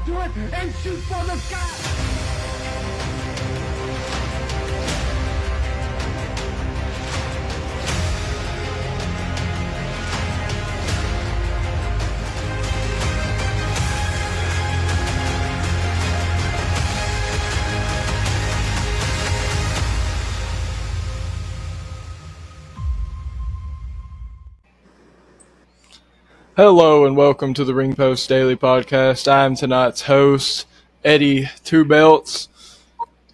hold to it and shoot for the sky. Hello and welcome to the Ring Post Daily Podcast. I am tonight's host, Eddie Two Belts,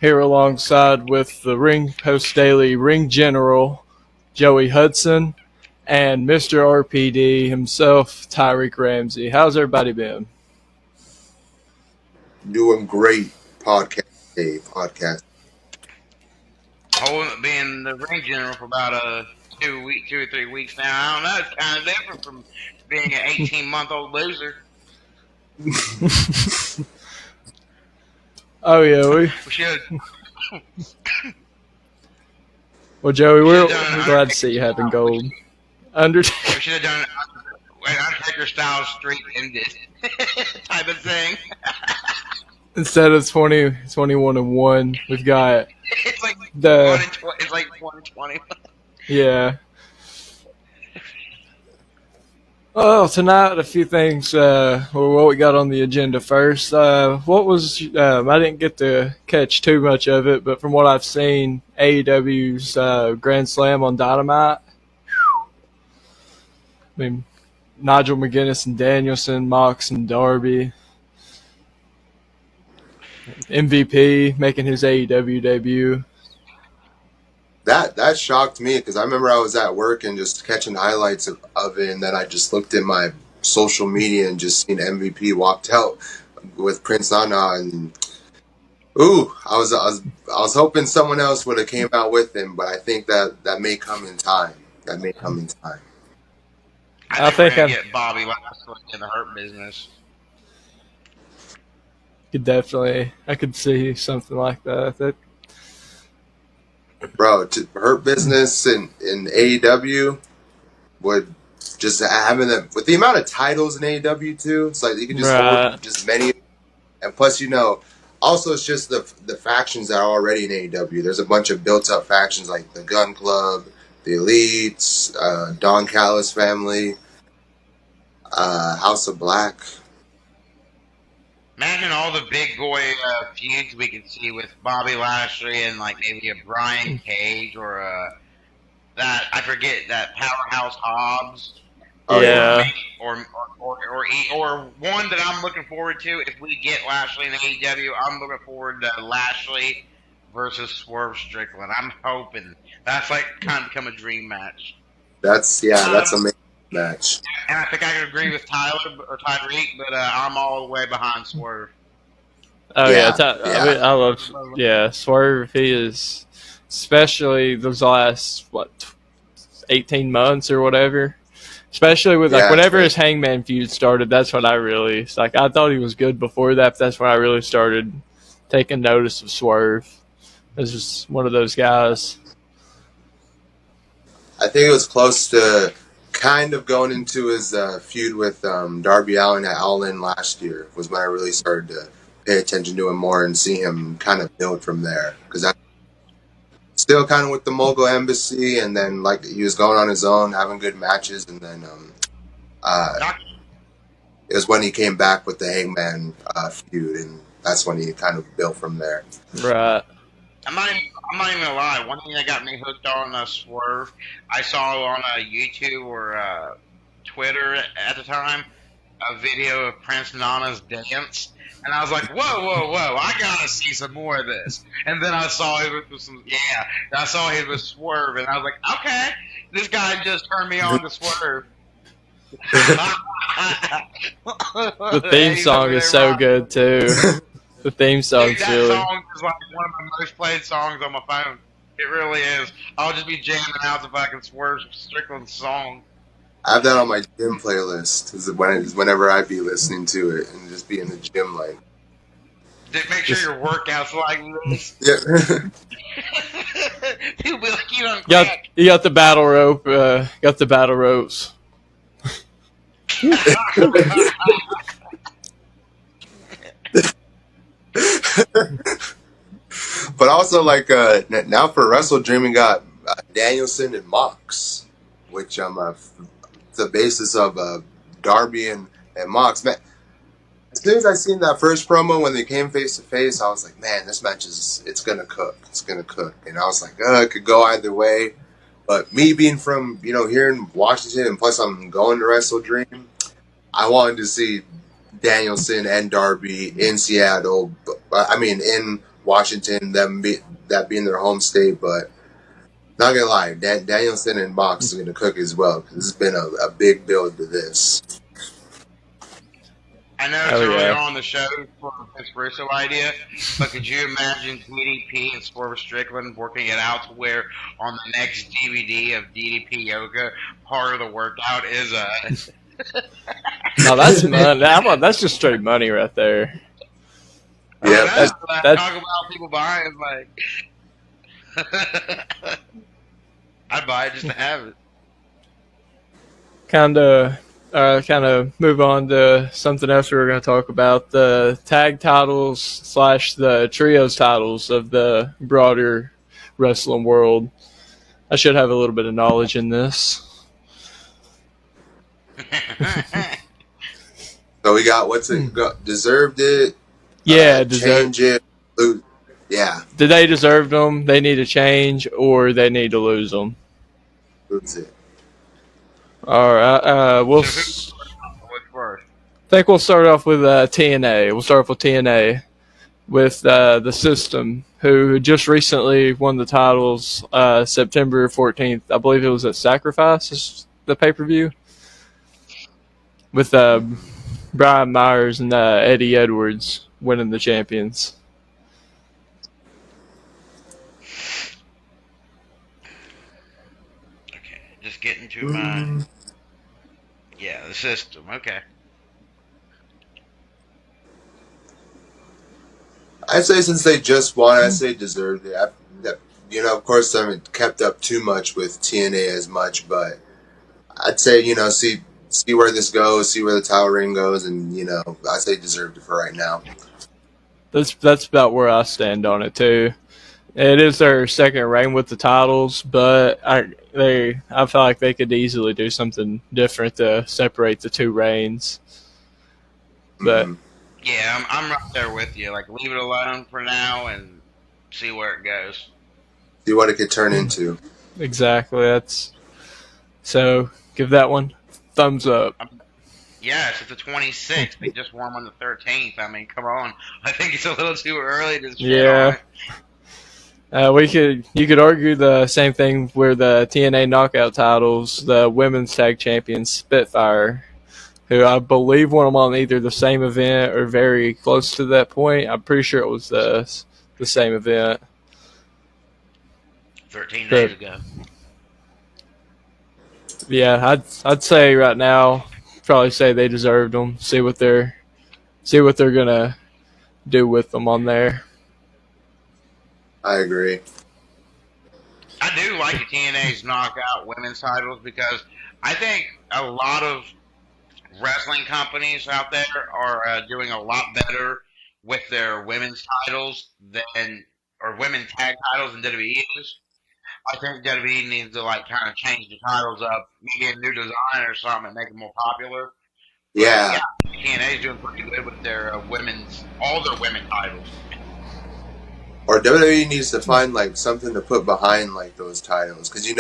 here alongside with the Ring Post Daily Ring General, Joey Hudson, and Mr. RPD himself, Tyreek Ramsey. How's everybody been? Doing great podcast. Holding being the ring general for about 2 or 3 weeks now. I don't know. It's kind of different from being an 18-month-old loser. Oh yeah, We should. well Joey, we're done glad to see you having gold. We Undertaker. should have done an Undertaker style streak ended type of thing. Instead of 21-1, we've got It's like the 120. yeah. Well, tonight a few things. What we got on the agenda first. What was I didn't get to catch too much of it, but from what I've seen, AEW's Grand Slam on Dynamite. I mean, Nigel McGuinness and Danielson, Mox and Darby, MVP making his AEW debut. That shocked me because I remember I was at work and just catching highlights of it, and then I just looked at my social media and just seen MVP walked out with Prince Nana, and I was hoping someone else would have came out with him, but I think that may come in time. I think we're gonna get Bobby Lashley in the Hurt Business. I could see something like that. Bro, Hurt Business in AEW would just having with the amount of titles in AEW too. It's like you can just hold just many, and plus also it's just the factions that are already in AEW. There's a bunch of built up factions like the Gun Club, the Elites, Don Callis family, House of Black. Imagine all the big boy feuds we could see with Bobby Lashley and like maybe a Brian Cage or that I forget that Powerhouse Hobbs. Oh, yeah. Or one that I'm looking forward to if we get Lashley in AEW. I'm looking forward to Lashley versus Swerve Strickland. I'm hoping that's like kind of become a dream match. That's amazing match. And I think I could agree with Tyler or Tyreek, but I'm all the way behind Swerve. Oh yeah. I love Swerve. He is, especially those last 18 months or whatever. Especially with whenever his Hangman feud started, that's when I really I thought he was good before that, but that's when I really started taking notice of Swerve. It's just one of those guys. I think it was close to kind of going into his feud with Darby Allin at All In last year was when I really started to pay attention to him more and see him kind of build from there. Because I still kind of with the Mogul Embassy, and then he was going on his own, having good matches, and then it was when he came back with the Hangman feud, and that's when he kind of built from there. Right. I'm not even gonna lie. One thing that got me hooked on Swerve, I saw on YouTube or Twitter at the time a video of Prince Nana's dance, and I was like, whoa! I gotta see some more of this. And then I saw it with with Swerve, and I was like, okay, this guy just turned me on to Swerve. The theme song is so good too. The theme song's that really. song is like one of my most played songs on my phone. It really is. I'll just be jamming out the fucking Swerve Strickland song. I have that on my gym playlist. Whenever I be listening to it and just be in the gym Make sure your workout's like this. Yeah. He'll be like, you don't crack. You got the battle rope. Got the battle ropes. But also, like, now for Wrestle Dream, we got Danielson and Mox, which the basis of Darby and Mox. Man, as soon as I seen that first promo when they came face to face, I was like, man, this match it's gonna cook. It's gonna cook. And I was like, it could go either way. But me being from, here in Washington, and plus I'm going to Wrestle Dream, I wanted to see Danielson and Darby in Seattle. In Washington, that being their home state. But not gonna lie, Danielson and Mox are gonna cook as well, because this has been a big build to this. I know it's early on the show for the Espresso idea, but could you imagine DDP and Swerve Strickland working it out to where on the next DVD of DDP Yoga, part of the workout is No, that's money. That's just straight money right there. Yeah, that's talk about people buying like. I'd buy it just to have it. Kind of move on to something else we were going to talk about, the tag titles / the trios titles of the broader wrestling world. I should have a little bit of knowledge in this. So we got deserved it. Yeah, change it. Lose. Yeah. Did they deserve them? They need to change, or they need to lose them. Lose it. All right. I think we'll start off with TNA. We'll start off with TNA with the System, who just recently won the titles September 14th. I believe it was at Sacrifice, the pay-per-view, with Brian Myers and Eddie Edwards winning the champions. Okay, just getting to my... Yeah, the System. Okay. I'd say since they just won, I'd say deserved it. Of course, I haven't kept up too much with TNA as much, but I'd say, see where this goes, see where the title reign goes, and, I'd say deserved it for right now. That's about where I stand on it, too. It is their second reign with the titles, but I feel like they could easily do something different to separate the two reigns. But yeah, I'm right there with you. Like, leave it alone for now and see where it goes. See what it could turn into. Exactly. So give that one thumbs up. Yes, it's the 26th. They just won on the 13th. I mean, come on. I think it's a little too early to shit on it. You could argue the same thing where the TNA knockout titles, the women's tag champions Spitfire, who I believe won them on either the same event or very close to that point. I'm pretty sure it was the same event. 13 days ago. Yeah, I'd say right now, probably say they deserved them. See what they're gonna do with them on there. I agree. I do like the TNA's knockout women's titles because I think a lot of wrestling companies out there are doing a lot better with their women's titles or women's tag titles than WWE is. I think WWE needs to kind of change the titles up, maybe a new design or something, and make them more popular. Yeah. TNA is doing pretty good with their all their women titles. Or WWE needs to find something to put behind those titles, because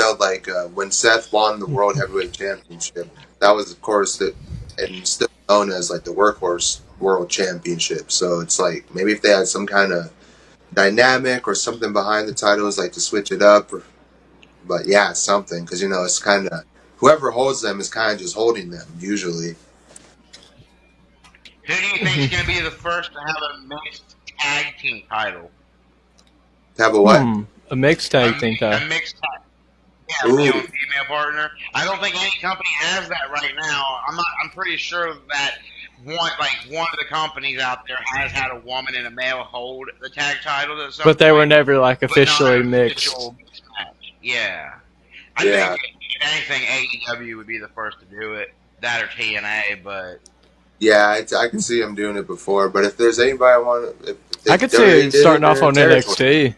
when Seth won the World Heavyweight Championship, that was of course and still known as the Workhorse World Championship. So it's maybe if they had some kind of dynamic or something behind the titles, to switch it up. But yeah, something, because it's kind of whoever holds them is kind of just holding them usually. Who do you think is going to be the first to have a mixed tag team title? Have a what? A mixed tag team title. A mixed tag. Yeah, male and female partner. I don't think any company has that right now. I'm pretty sure that one of the companies out there has had a woman and a male hold the tag title. But they were never officially mixed. Match. Yeah. I think if anything, AEW would be the first to do it. That or TNA, but yeah, I can see them doing it before. But if there's anybody if I could see it starting off on NXT.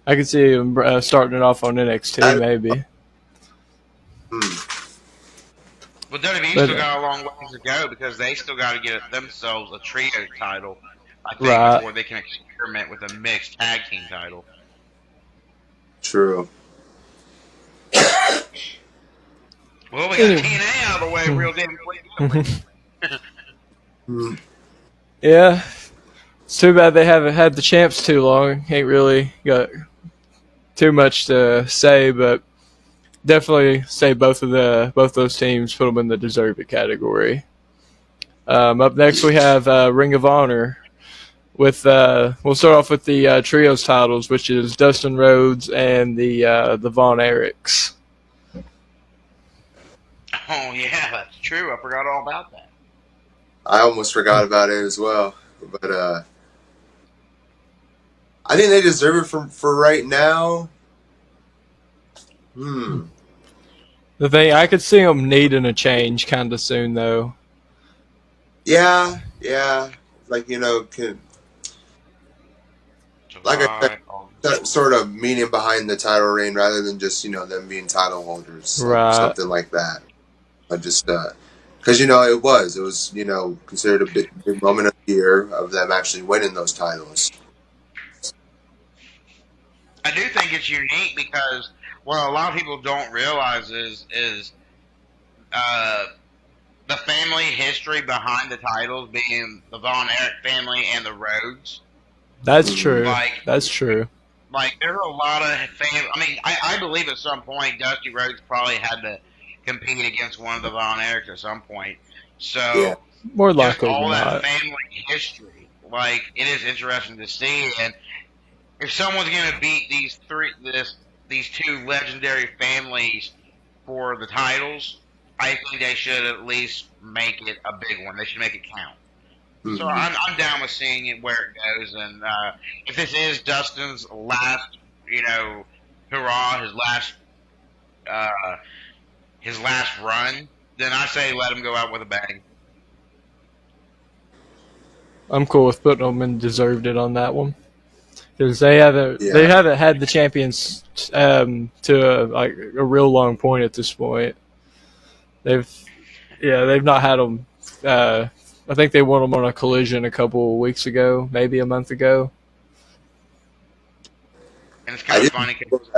I could see him starting it off on NXT, maybe. But WWE still got a long ways to go because they still got to get themselves a trio title, I think, before they can experiment with a mixed tag team title. True. Well, we got TNA out of the way real damn quick. Yeah. It's too bad they haven't had the champs too long. Ain't really got too much to say, but definitely say both those teams, put them in the deserve it category. Up next we have Ring of Honor. With we'll start off with the trios titles, which is Dustin Rhodes and the Von Erichs. Oh yeah, that's true. I forgot all about that. I almost forgot about it as well, but I think they deserve it for right now. The thing, I could see them needing a change kind of soon, though. Yeah. Like, like I said, that sort of meaning behind the title reign rather than just, them being title holders. Right. Something like that. I just, because, it was, considered a big moment of the year of them actually winning those titles. I do think it's unique because what a lot of people don't realize is the family history behind the titles being the Von Erich family and the Rhodes. That's true. That's true. Like, there are a lot of fans. I mean, I believe at some point Dusty Rhodes probably had to compete against one of the Von Erichs at some point. So, yeah. More likely all than that not. family history, like, it is interesting to see. And if someone's going to beat these two legendary families for the titles, I think they should at least make it a big one. They should make it count. Mm-hmm. So I'm down with seeing it where it goes. And if this is Dustin's last, hurrah, his last run, then I say let him go out with a bang. I'm cool with putting them in deserved it on that one. Because they haven't had the champions to a real long point at this point. They've not had them. I think they won them on a Collision a couple of weeks ago, maybe a month ago. And it's kind of funny because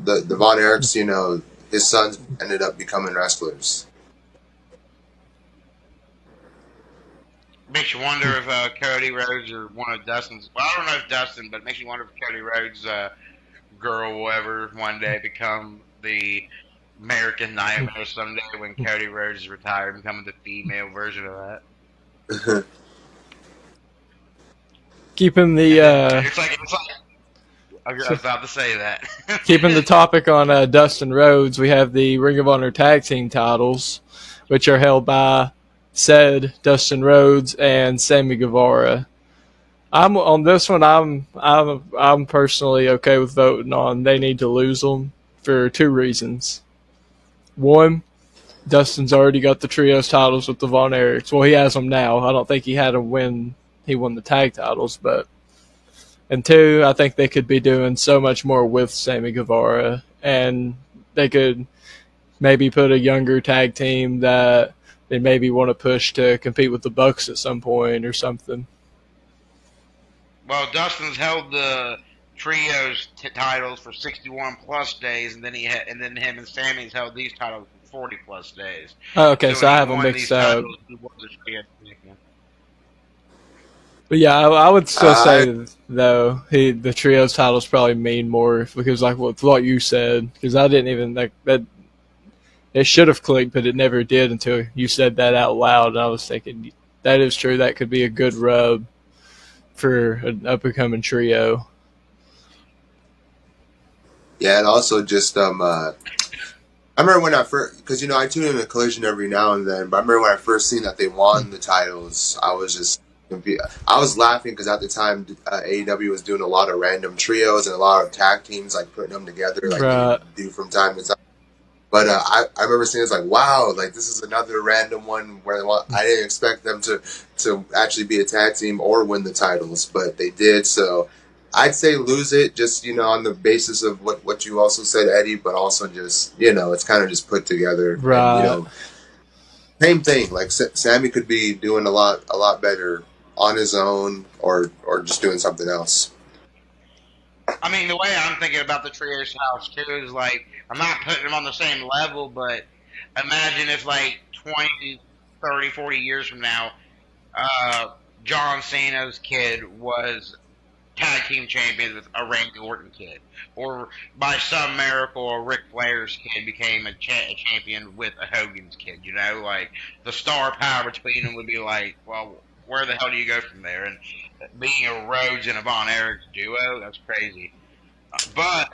the Von Erichs, his sons ended up becoming wrestlers. Makes you wonder if Cody Rhodes or one of Dustin's. Well, I don't know if Dustin, but it makes you wonder if Cody Rhodes' girl will ever one day become the American Nightmare someday when Cody Rhodes is retired and becoming the female version of that. Keeping the. It's like. I was about to say that. Keeping the topic on Dustin Rhodes, we have the Ring of Honor Tag Team titles, which are held by said Dustin Rhodes and Sammy Guevara. I'm on this one. I'm personally okay with voting on they need to lose them for two reasons. One, Dustin's already got the trios titles with the Von Erichs. Well, he has them now. I don't think he had them when he won the tag titles, but. And two, I think they could be doing so much more with Sammy Guevara, and they could maybe put a younger tag team that they maybe want to push to compete with the Bucks at some point or something. Well, Dustin's held the trios titles for 61 plus days, and then him and Sammy's held these titles for 40 plus days. Oh, okay, so I have them mixed up. But yeah, I would still say though the trios titles probably mean more because like what you said, because I didn't even like that. It should have clicked, but it never did until you said that out loud. And I was thinking that is true. That could be a good rub for an up and coming trio. Yeah, and also just I remember when I first, because I tune in a Collision every now and then, but I remember when I first seen that they won the titles, I was just. I was laughing because at the time AEW was doing a lot of random trios and a lot of tag teams, like putting them together, like they do from time to time. But I remember seeing it's like, wow, like this is another random one where I didn't expect them to actually be a tag team or win the titles, but they did. So I'd say lose it, just on the basis of what you also said, Eddie, but also just it's kind of just put together. Right. And, same thing. Like Sammy could be doing a lot better on his own, or just doing something else. I mean, the way I'm thinking about the Trios house too is like, I'm not putting them on the same level, but imagine if like 20, 30, 40 years from now, John Cena's kid was tag team champion with a Randy Orton kid, or by some miracle, a Ric Flair's kid became a champion with a Hogan's kid. Like the star power between them would be like, well, where the hell do you go from there? And being a Rhodes and a Von Erich duo, that's crazy. But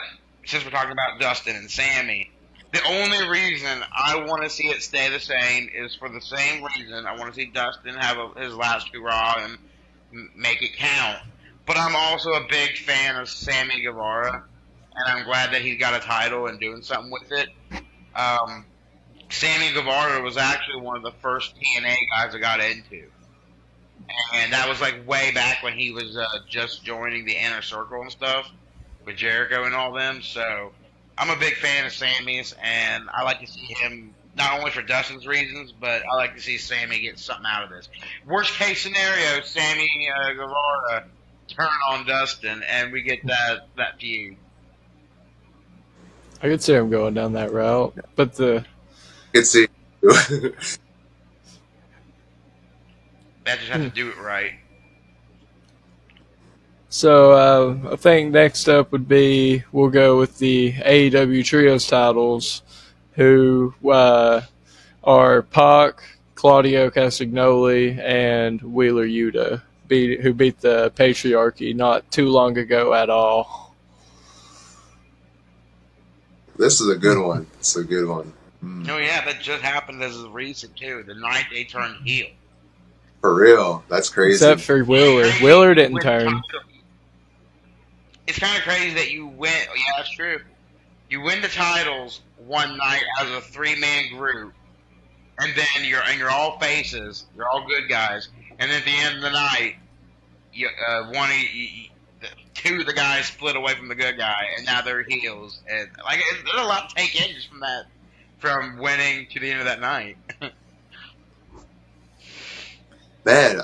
since we're talking about Dustin and Sammy, the only reason I want to see it stay the same is for the same reason. I want to see Dustin have his last hurrah and make it count. But I'm also a big fan of Sammy Guevara, and I'm glad that he got a title and doing something with it. Sammy Guevara was actually one of the first TNA guys I got into. And that was like way back when he was just joining the Inner Circle and stuff with Jericho and all them. So I'm a big fan of Sammy's, and I like to see him not only for Dustin's reasons, but I like to see Sammy get something out of this. Worst case scenario, Sammy Guevara turn on Dustin, and we get that feud. I could see him going down that route, but I could see. That just have to do it right. So I think next up would be we'll go with the AEW Trios titles, who are Pac, Claudio Castagnoli, and Wheeler Yuta, who beat the Patriarchy not too long ago at all. This is a good one. It's a good one. Oh yeah, that just happened as of recent too. The night they turned heel. For real, that's crazy. Except for Wheeler. Wheeler didn't turn. It's kind of crazy that you win. Yeah, that's true. You win the titles one night as a 3-man group, and then you're all faces. You're all good guys. And at the end of the night, two of the guys split away from the good guy, and now they're heels. And like, there's a lot to take in just from that, from winning to the end of that night. Man,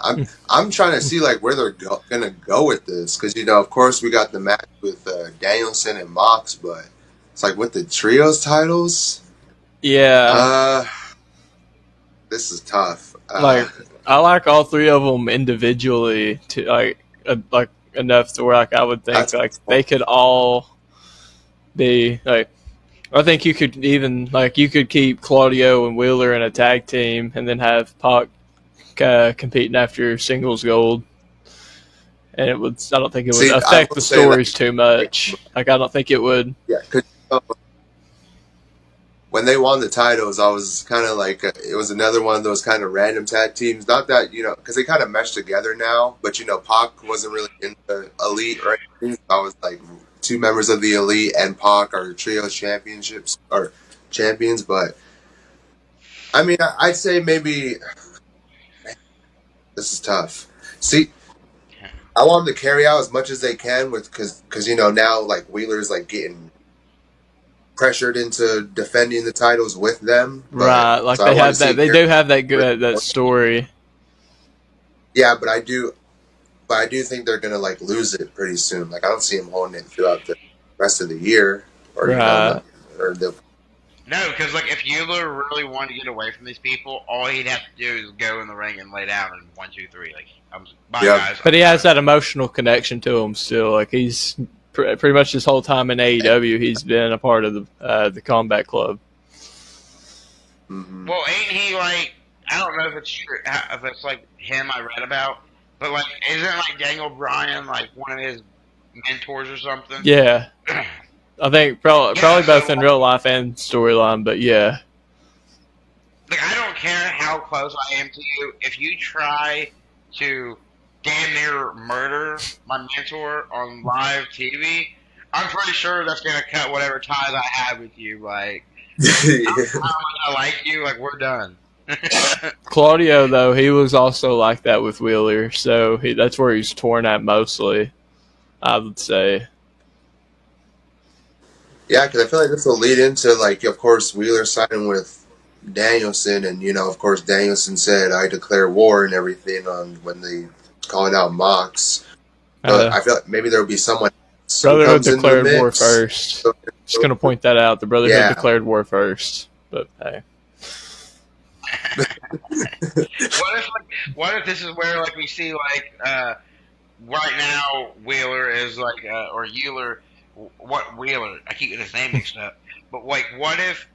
I'm trying to see like where they're gonna go with this, because of course we got the match with Danielson and Mox, but it's like with the trios titles. Yeah. This is tough. I like all three of them individually to like enough to where I would think they could all be like. I think you could even you could keep Claudio and Wheeler in a tag team, and then have Pac competing after singles gold, and it would. I don't think it would affect the stories too much. I don't think it would. Yeah, when they won the titles, I was kind of like, it was another one of those kind of random tag teams. Not that because they kind of meshed together now, but Pac wasn't really in the Elite or anything. I was like, two members of the Elite and Pac are trios champions, but I mean, I'd say maybe. This is tough. See, I want them to carry out as much as they can because now like Wheeler's like getting pressured into defending the titles with them. Right, like so they have that. They do have that good that story. Yeah, but I do think they're gonna like lose it pretty soon. Like I don't see them holding it throughout the rest of the year, or No, because like if Euler really wanted to get away from these people, all he'd have to do is go in the ring and lay down in 1, 2, 3. Like, guys. But he has that emotional connection to him still. Like he's pretty much this whole time in AEW, he's been a part of the Combat Club. Mm-hmm. Well, ain't he like? I don't know if it's true, if it's like him I read about, but like, isn't like Daniel Bryan like one of his mentors or something? Yeah. I think probably both in real life and storyline, but yeah. Like, I don't care how close I am to you. If you try to damn near murder my mentor on live TV, I'm pretty sure that's going to cut whatever ties I have with you. Like, I like you. Like we're done. Claudio, though, he was also like that with Wheeler, so that's where he's torn at mostly, I would say. Yeah, because I feel like this will lead into, like, of course, Wheeler signing with Danielson, and, you know, of course, Danielson said, I declare war and everything on when they calling out Mox. But I feel like maybe there will be someone else who Brotherhood comes into the declared war mix. first. So, Just going to point that out. The Brotherhood Yeah. declared war first. But, hey. What if this is where like we see like right now Wheeler is like or Euler, what Wheeler? I keep getting his name mixed up. But like, what if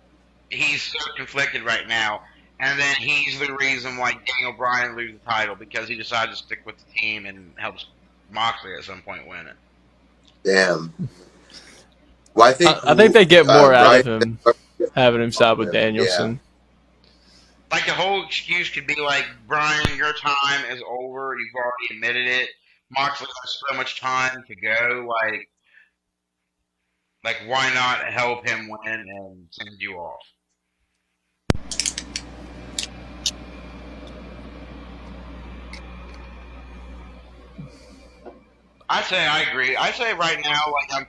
he's so conflicted right now, and then he's the reason why Daniel Bryan loses the title because he decided to stick with the team and helps Moxley at some point win it. Damn. Well, I think they get more out of Bryan- him having him side with Danielson. Like the whole excuse could be like, Brian, your time is over. You've already admitted it. Moxley has so much time to go. Like why not help him win and send you off? I say I agree. I say right now, like I'm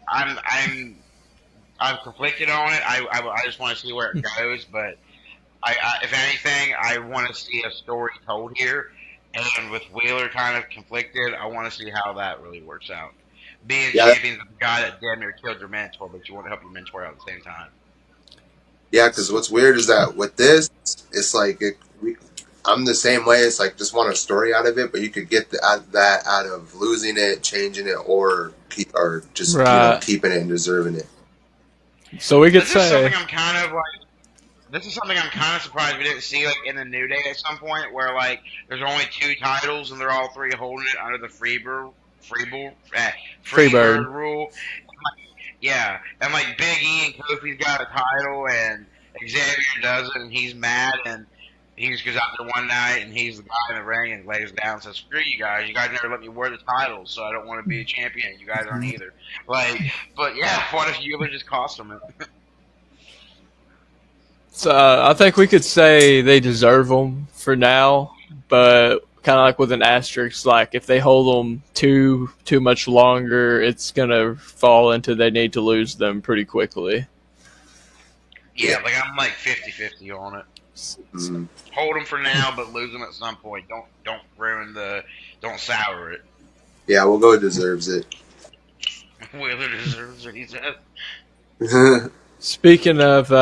50-50. I'm conflicted on it. I just want to see where it goes, but if anything, I want to see a story told here. And with Wheeler kind of conflicted, I want to see how that really works out. Being champion is the guy that damn near killed your mentor, but you want to help your mentor out at the same time. Yeah, because what's weird is that with this, it's like I'm the same way. It's like just want a story out of it, but you could get that out of losing it, changing it, or just keeping it and deserving it. So we could This say is something I'm kind of surprised we didn't see like in the New Day at some point, where like there's only 2 titles and they're all 3 holding it under the Freebird rule. Yeah, and like Big E and Kofi's got a title, and Xavier doesn't, and he's mad, and he just goes out there one night, and he's the guy in the ring, and lays down and says, "Screw you guys! You guys never let me wear the titles, so I don't want to be a champion. You guys aren't either." Like, but yeah, what if Euler just cost him it? So I think we could say they deserve them for now, but kind of like with an asterisk, like if they hold them too much longer, it's gonna fall into they need to lose them pretty quickly. Yeah, like I'm like 50-50 on it. Mm-hmm. Hold them for now, but lose them at some point. Don't don't sour it. Yeah, we'll go. Deserves it. Wheeler deserves it. He said. Speaking of,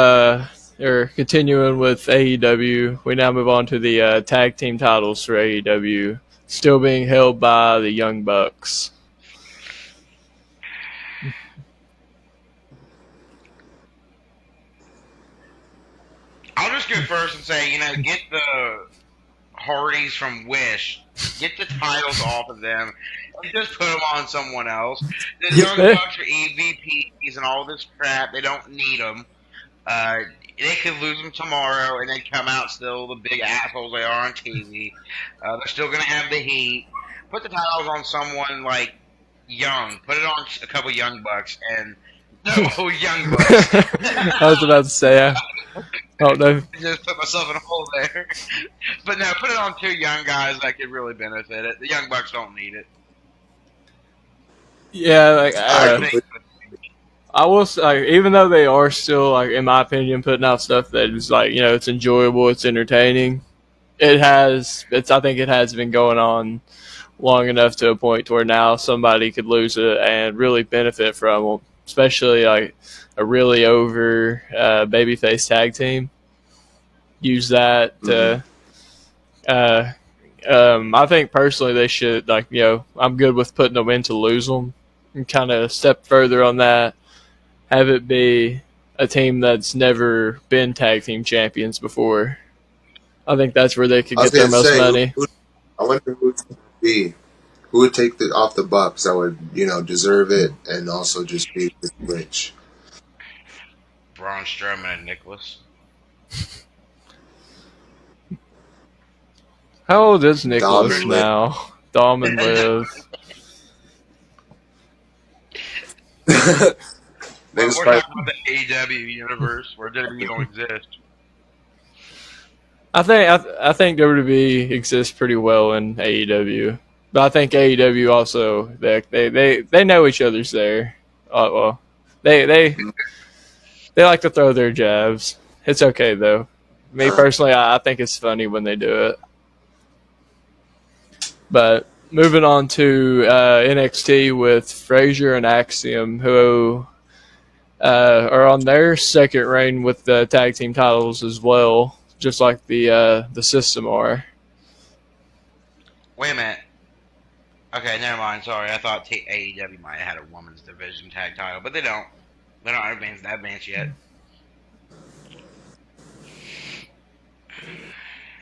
or continuing with AEW, we now move on to the tag team titles for AEW, still being held by the Young Bucks. I'll just go first and say, get the Hardys from Wish, get the titles off of them, and just put them on someone else. The Young Bucks are EVPs and all this crap. They don't need them. They could lose them tomorrow, and they come out still the big assholes they are on TV. They're still going to have the heat. Put the titles on someone like young. Put it on a couple Young Bucks and Young Bucks. I was about to say, oh no, just put myself in a hole there. But no, put it on 2 young guys that could really benefit it. The Young Bucks don't need it. Yeah, like I will say, even though they are still, like, in my opinion, putting out stuff that is like, it's enjoyable, it's entertaining. I think it has been going on long enough to a point where now somebody could lose it and really benefit from them, especially like a really over babyface tag team. Use that to. I think personally they should, like, I'm good with putting them in to lose them and kind of step further on that. Have it be a team that's never been tag team champions before. I think that's where they could get their most money. I wonder who it would be. Who would take off the Bucks that would, deserve it and also just be rich? Braun Strowman and Nicholas. How old is Nicholas now? Dom and Liv. We're Niggas talking fight. about the AEW universe where WWE don't exist. I think WWE exists pretty well in AEW, but I think AEW also they know each other's there. Well, they like to throw their jabs. It's okay though. Me personally, I think it's funny when they do it. But moving on to NXT with Frazier and Axiom, who are on their second reign with the tag team titles as well, just like the System are. Wait a minute. Okay, never mind. Sorry, I thought AEW might have had a women's division tag title, but they don't. They don't advance yet.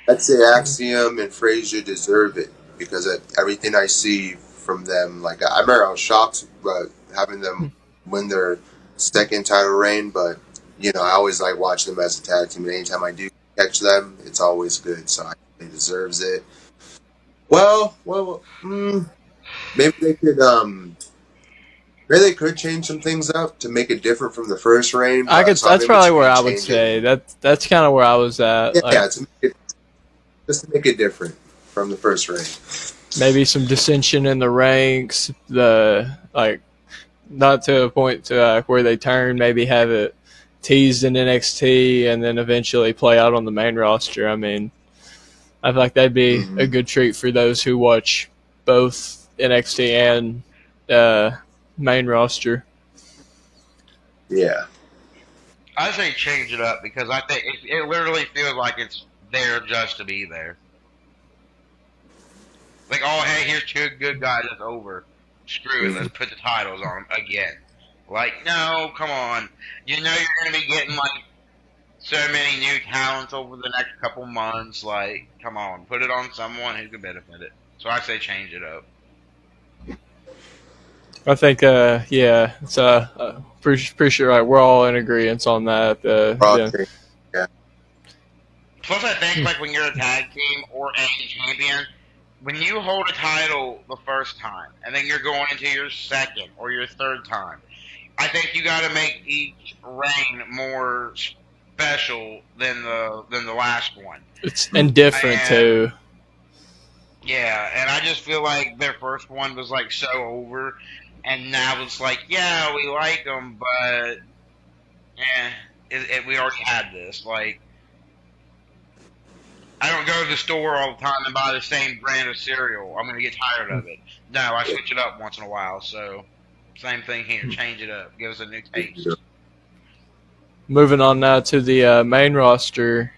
I'd say Axiom and Frazier deserve it because of everything I see from them. Like I remember I was shocked having them win their second title reign, but I always like watching them as a tag team. And anytime I do catch them, it's always good. So I think he deserves it. Well, maybe they could. Maybe they could change some things up to make it different from the first reign. That's probably where I would say that's kind of where I was at. Yeah, just to make it different from the first reign. Maybe some dissension in the ranks. Not to a point to where they turn. Maybe have it teased in NXT and then eventually play out on the main roster. I mean, I feel like that'd be a good treat for those who watch both NXT and main roster. Yeah. I say change it up because I think it literally feels like it's there just to be there. Like, oh, hey, here's two good guys, it's over. Screw it, let's put the titles on them again. Like, no, come on. You know you're going to be getting, like, so many new talents over the next couple months. Like, come on, put it on someone who can benefit it. So I say change it up. I think, it's pretty sure we're all in agreement on that. Yeah. Plus, I think, like, when you're a tag team or any champion, when you hold a title the first time, and then you're going into your second or your third time, I think you got to make each reign more special than the last one. It's different too. Yeah, and I just feel like their first one was like so over, and now it's like, yeah, we like them, but we already had this. Like, I don't go to the store all the time and buy the same brand of cereal. I'm going to get tired of it. No, I switch it up once in a while. So, same thing here. Change it up. Give us a new taste. Moving on now to the main roster.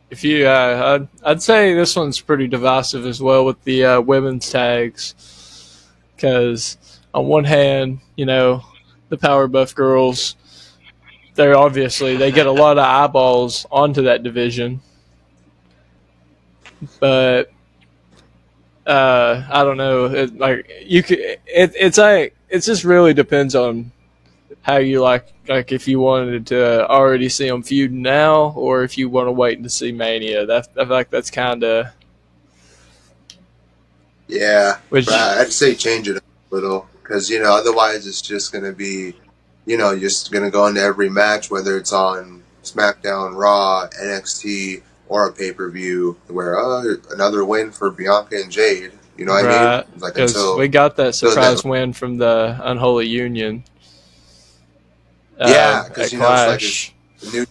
If you, I'd say this one's pretty divisive as well with the women's tags. Because on one hand, the Power Buff Girls, they get a lot of eyeballs onto that division. But I don't know. It just really depends on how you like if you wanted to already see them feud now, or if you want to wait to see Mania. I feel like that's kind of I'd say change it up a little because otherwise it's just gonna be just gonna go into every match, whether it's on SmackDown, Raw, NXT. Or a pay-per-view where another win for Bianca and Jade. You know what I mean? Like we got that surprise win from the Unholy Union. Because it's like a new,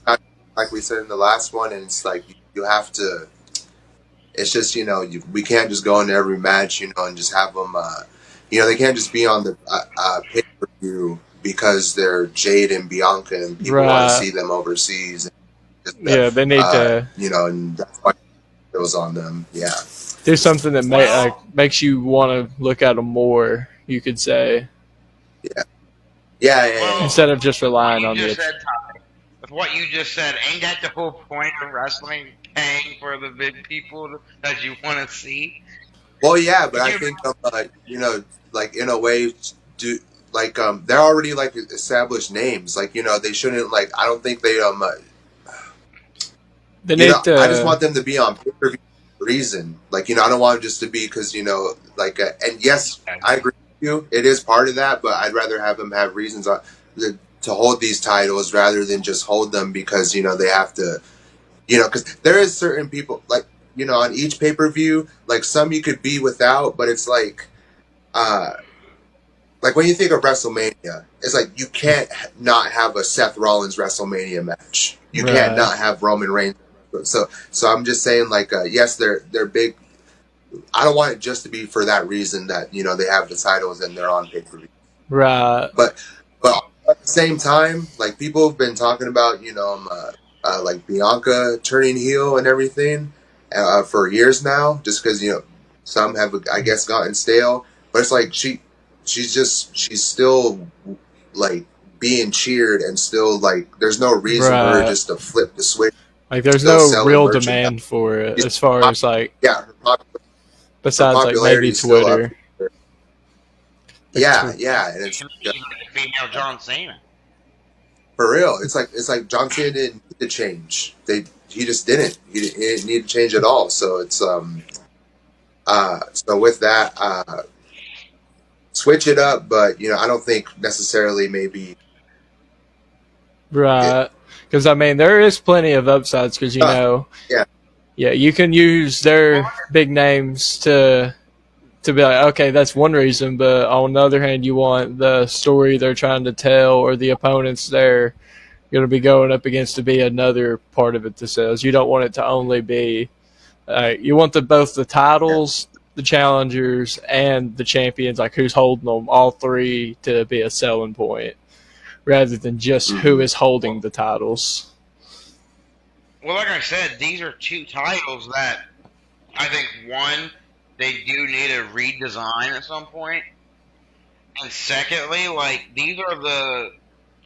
like we said in the last one, and it's like you have to. It's just we can't just go into every match and just have them. They can't just be on the pay-per-view because they're Jade and Bianca and people want to see them overseas. They need to. And that's why it was on them. Yeah. Do something that makes you want to look at them more, you could say. Yeah. Instead of just relying on it. With what you just said, ain't that the whole point of wrestling? Paying for the big people that you want to see? Well, yeah, but I think, like, in a way, they're already, like, established names. Like, they shouldn't, like, I don't think they, I just want them to be on pay-per-view for a reason. Like, I don't want them just to be because, and yes, I agree with you. It is part of that, but I'd rather have them have reasons to to hold these titles rather than just hold them because they have to. Because there is certain people like on each pay-per-view, like some you could be without, but it's like when you think of WrestleMania, it's like you can't not have a Seth Rollins WrestleMania match. You can't not have Roman Reigns. So I'm just saying, like, yes, they're big. I don't want it just to be for that reason that they have the titles and they're on pay-per-view. Right. But at the same time, like people have been talking about like Bianca turning heel and everything for years now, just because some have, I guess, gotten stale. But it's like she's still like being cheered and still like there's no reason for her just to flip the switch. Like there's no real demand for it as far as like besides like maybe Twitter. Yeah, and it's female John Cena. For real, it's like John Cena didn't need to change. He just didn't. He didn't need to change at all. So it's so with that, switch it up. But I don't think necessarily maybe. Right, because I mean there is plenty of upsides because you can use their big names to be like, okay, that's one reason, but on the other hand, you want the story they're trying to tell or the opponents they're going to be going up against to be another part of it to sell. You don't want it to only be you want both the titles, the challengers, and the champions, like who's holding them, all three to be a selling point rather than just who is holding the titles. Well, like I said, these are two titles that I think, one, they do need a redesign at some point. And secondly, like, these are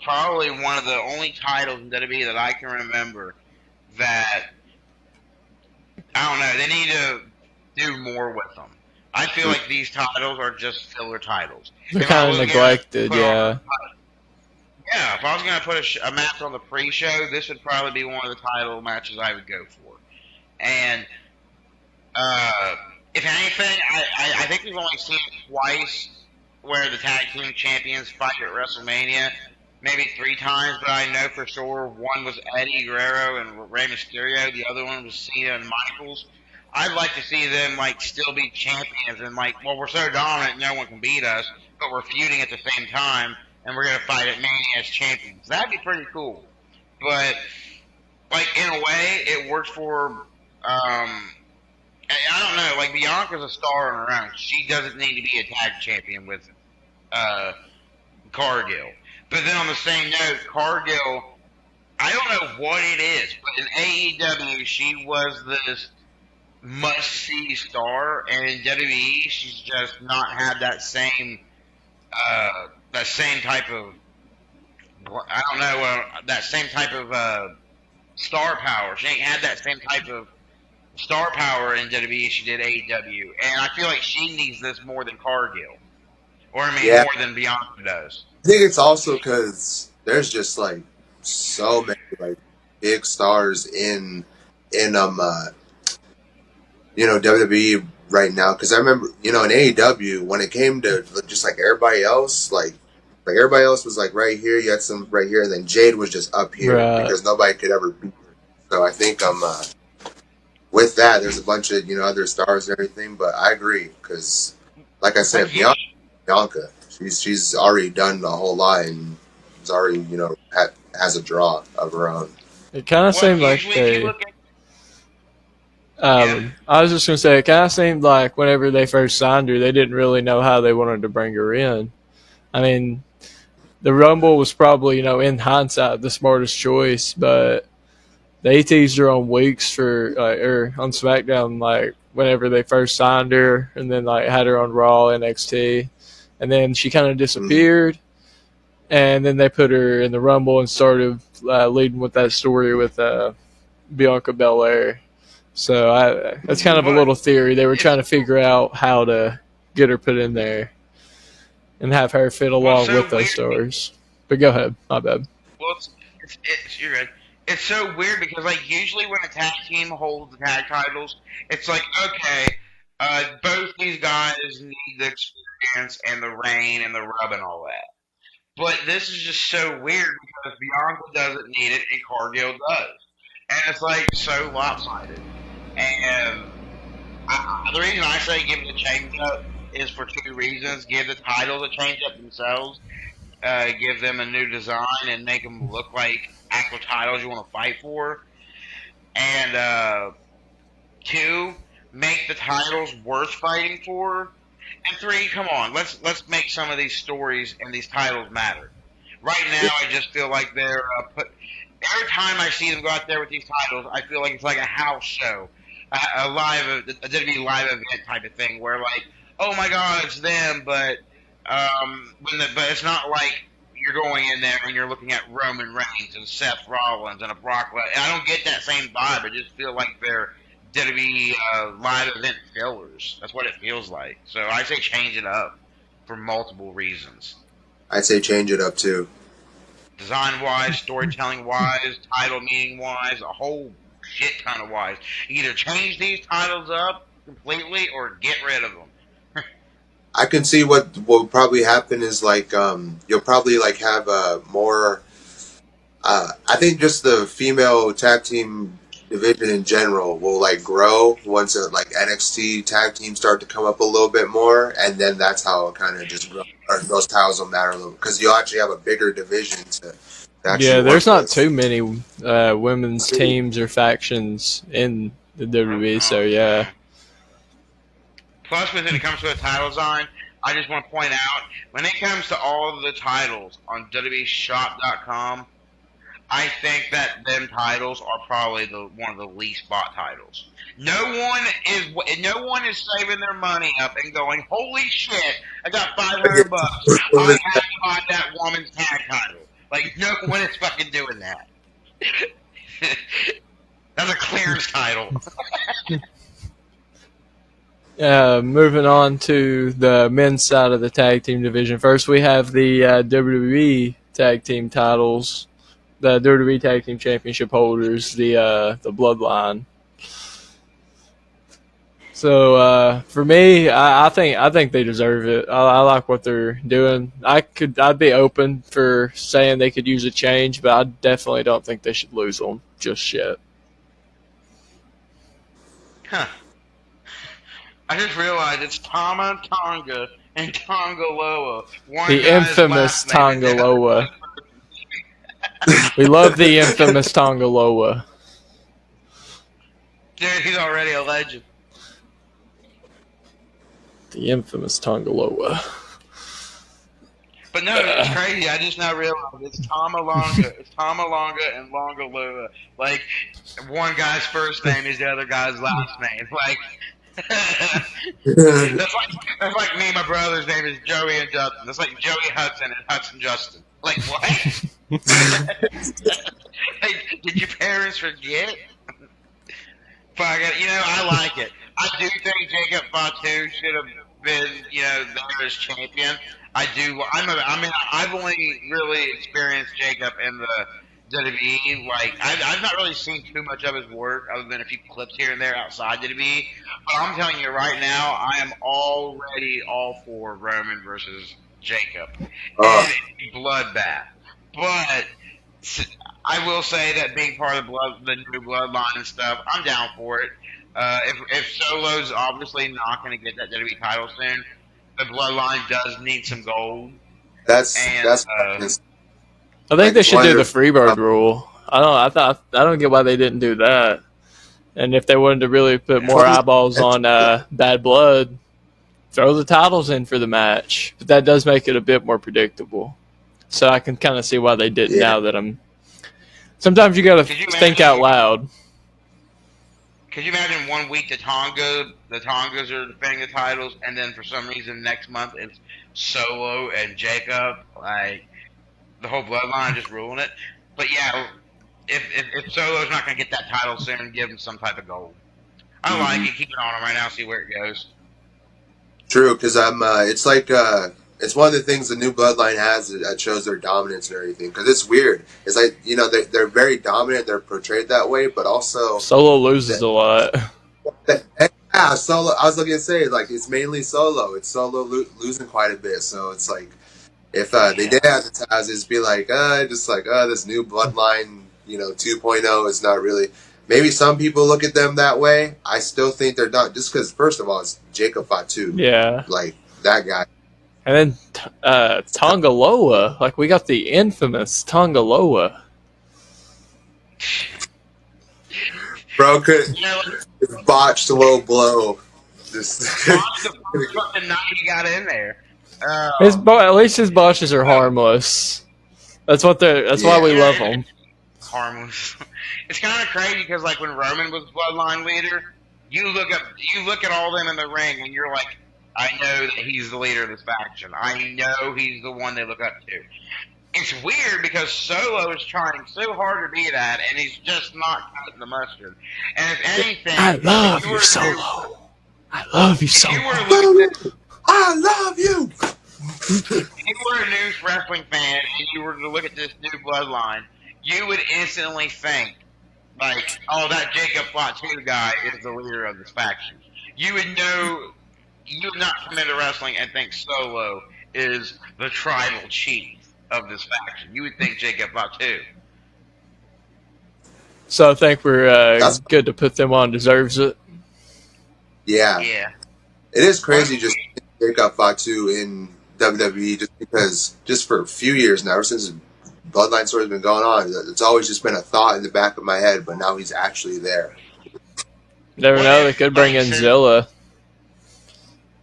probably one of the only titles in WWE that I can remember that, I don't know, they need to do more with them. I feel like these titles are just filler titles. They're kind of neglected, Yeah, if I was going to put a match on the pre-show, this would probably be one of the title matches I would go for. And, if anything, I think we've only seen it twice where the tag team champions fight at WrestleMania. Maybe 3 times, but I know for sure one was Eddie Guerrero and Rey Mysterio. The other one was Cena and Michaels. I'd like to see them like still be champions and like, well, we're so dominant, no one can beat us, but we're feuding at the same time, and we're gonna fight at Mania as champions. That'd be pretty cool. But like in a way, it works for. I don't know, like, Bianca's a star on her own. She doesn't need to be a tag champion with Cargill. But then on the same note, Cargill, I don't know what it is, but in AEW, she was this must-see star, and in WWE, she's just not had that same type of, I don't know, that same type of star power. She ain't had that same type of star power in WWE she did AEW, and I feel like she needs this more than Cargill, or more than Bianca does. I think it's also because there's just like so many like big stars in WWE right now. Because I remember in AEW when it came to just like everybody else, like everybody else was like right here, you had some right here, and then Jade was just up here because nobody could ever beat her. So I think with that, there's a bunch of other stars and everything, but I agree because, like I said, Bianca, she's already done a whole lot and is already has a draw of her own. It kind of seemed like I was just gonna say it kind of seemed like whenever they first signed her, they didn't really know how they wanted to bring her in. I mean, the Rumble was probably in hindsight the smartest choice, but they teased her on weeks for or on SmackDown like whenever they first signed her, and then like had her on Raw, NXT, and then she kind of disappeared, and then they put her in the Rumble and started leading with that story with Bianca Belair. So that's kind of a little theory. They were trying to figure out how to get her put in there and have her fit along with those stars. But go ahead, my bad. Well, you're good. It's so weird because, like, usually when a tag team holds the tag titles, it's like, okay, both these guys need the experience and the reign and the rub and all that. But this is just so weird because Bianca doesn't need it and Cargill does. And it's like so lopsided. And the reason I say give it a change up is for two reasons. Give the titles a change up themselves, give them a new design, and make them look like actual titles you want to fight for. And two, make the titles worth fighting for. And three, come on, let's make some of these stories and these titles matter. Right now, I just feel like they're every time I see them go out there with these titles, I feel like it's like a house show, a WWE live event type of thing, where like, oh my God, it's them, but but it's not like you're going in there and you're looking at Roman Reigns and Seth Rollins and a Brock Lesnar. I don't get that same vibe. I just feel like they're WWE live event fillers. That's what it feels like. So I say change it up for multiple reasons. I'd say change it up too. Design wise, storytelling wise, title meaning wise, a whole shit ton of wise. Either change these titles up completely or get rid of them. I can see what will probably happen is like you'll probably like have a more. I think just the female tag team division in general will like grow once like NXT tag teams start to come up a little bit more, and then that's how it kind of just grows. Or those titles will matter a little because you'll actually have a bigger division to. Yeah, there's not too many women's teams or factions in the WWE, so yeah. Plus, when it comes to the title design, I just want to point out, when it comes to all of the titles on WWEshop.com, I think that them titles are probably one of the least bought titles. No one is saving their money up and going, holy shit, I got $500. I have to buy that woman's tag title. Like, no one is fucking doing that. That's a clearance title. Moving on to the men's side of the tag team division. First, we have the WWE tag team titles. The WWE Tag Team Championship holders, the Bloodline. So for me, I think they deserve it. I like what they're doing. I'd be open for saying they could use a change, but I definitely don't think they should lose them just yet. Huh. I just realized it's Tama Tonga and Tonga Loa. The infamous Tonga Loa. We love the infamous Tonga Loa. Dude, he's already a legend. The infamous Tonga Loa. But no, it's crazy. I just now realized it's Tama Longa. It's Tama Longa and Longa Loa. Like, one guy's first name is the other guy's last name. Like, that's like me and my brother's name is Joey and Justin. That's like Joey Hudson and Hudson Justin. Like, what? Like, did your parents forget? But I like it. I do think Jacob Fatu should have been, there as champion. I do. I've only really experienced Jacob in the WWE. Like, I've not really seen too much of his work other than a few clips here and there outside WWE. But I'm telling you right now, I am already all for Roman versus Jacob. And bloodbath. But I will say that being part of the new bloodline and stuff, I'm down for it. If Solo's obviously not going to get that WWE title soon, the bloodline does need some gold. I think they should do the Freebird rule. I don't get why they didn't do that. And if they wanted to really put more eyeballs on Bad Blood, throw the titles in for the match. But that does make it a bit more predictable. So I can kind of see why they didn't. Now that sometimes you got to think out loud. Could you imagine 1 week the Tongas are defending the titles, and then for some reason next month it's Solo and Jacob, like the whole bloodline just ruling it? But yeah, if Solo's not going to get that title soon, give him some type of gold. I like it. Keep it on him right now. See where it goes. True, because it's like it's one of the things the new bloodline has that shows their dominance and everything. Because it's weird. It's like they're very dominant. They're portrayed that way, but also Solo loses a lot. Yeah, Solo. I was looking to say like it's mainly Solo. It's Solo losing quite a bit. So it's like if they did advertise, it'd be like, this new Bloodline, 2.0 is not really. Maybe some people look at them that way. I still think they're not, just because first of all, it's Jacob Fatu. Yeah. Like that guy. And then Tongaloa, like we got the infamous Tongaloa. Bro could botched low blow. Just the night he got in there. At least his botches are harmless. That's what That's why we love them. Harmless. It's kind of crazy because like when Roman was Bloodline leader, you look at all them in the ring and you're like, I know that he's the leader of this faction. I know he's the one they look up to. It's weird because Solo is trying so hard to be that, and he's just not cutting the mustard. And if anything, I love you, Solo. I love you, Solo. I love you. If you were a new wrestling fan and you were to look at this new Bloodline, you would instantly think, like, oh, that Jacob Fatu guy is the leader of this faction. You would not come into wrestling and think Solo is the tribal chief of this faction. You would think Jacob Fatu. So I think we're good to put them on Deserves It. Yeah. Yeah. It is crazy just Jacob Fatu in WWE just for a few years now, ever since Bloodline story's been going on. It's always just been a thought in the back of my head, but now he's actually there. Never know, they could bring in Zilla.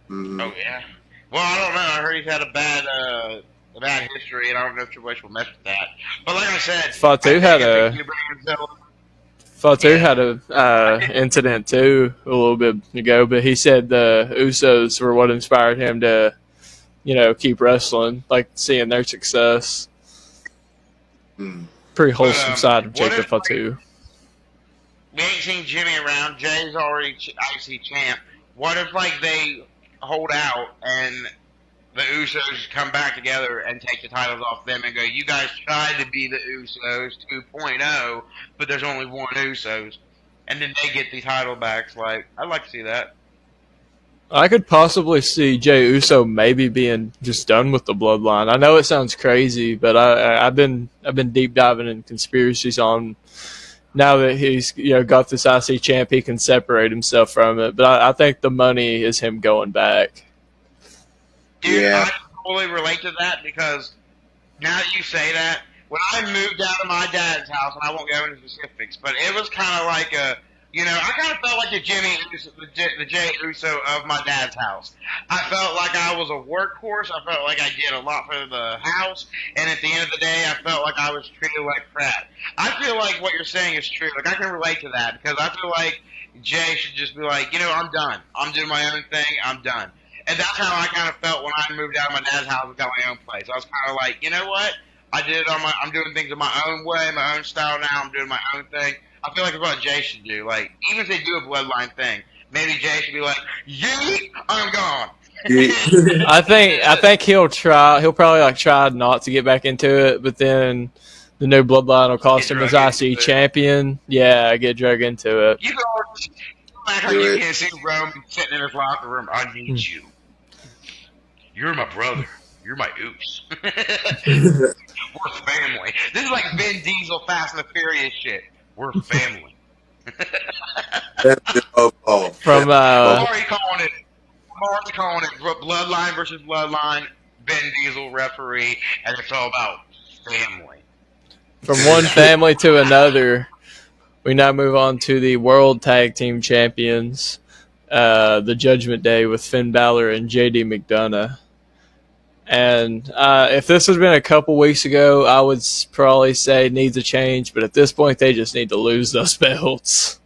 Mm-hmm. Oh yeah. Well, I don't know. I heard he's had a bad history, and I don't know if Triple H will mess with that. But like I said, Fatu had a incident too a little bit ago, but he said the Usos were what inspired him to, keep wrestling, like seeing their success. Pretty wholesome side of Jacob Fatu. We ain't seen Jimmy around. Jay's already IC champ. What if they hold out and the Usos come back together and take the titles off them and go, you guys tried to be the Usos 2.0, but there's only one Usos. And then they get the title back. I'd like to see that. I could possibly see Jey Uso maybe being just done with the Bloodline. I know it sounds crazy, but I've been deep diving in conspiracies on now that he's got this IC champ, he can separate himself from it. But I think the money is him going back. Dude, Yeah. I totally relate to that because now that you say that, when I moved out of my dad's house, and I won't go into specifics, but it was kind of like I kind of felt like the Jey Uso of my dad's house. I felt like I was a workhorse. I felt like I did a lot for the house, and at the end of the day, I felt like I was treated like crap. I feel like what you're saying is true. Like I can relate to that because I feel like Jay should just be like, I'm done. I'm doing my own thing. I'm done. And that's how I kind of felt when I moved out of my dad's house and got my own place. I was kind of like, you know what? I did it I'm doing things in my own way, my own style now. I'm doing my own thing. I feel like it's what Jay should do. Like, even if they do a Bloodline thing, maybe Jay should be like, yeet, I'm gone. I think he'll try. He'll probably try not to get back into it, but then the new Bloodline will cost him his IC champion. Yeah, get drug into it. You can always act like you can't see Roman sitting in his locker room. I need you. You're my brother. You're my oops. We're family. This is like Vin Diesel Fast and the Furious shit. We're family. From I'm already calling it Bloodline versus Bloodline, Vin Diesel referee, and it's all about family. From one family to another, we now move on to the World Tag Team Champions, the Judgment Day with Finn Balor and JD McDonough. And if this had been a couple weeks ago, I would probably say needs a change. But at this point, they just need to lose those belts.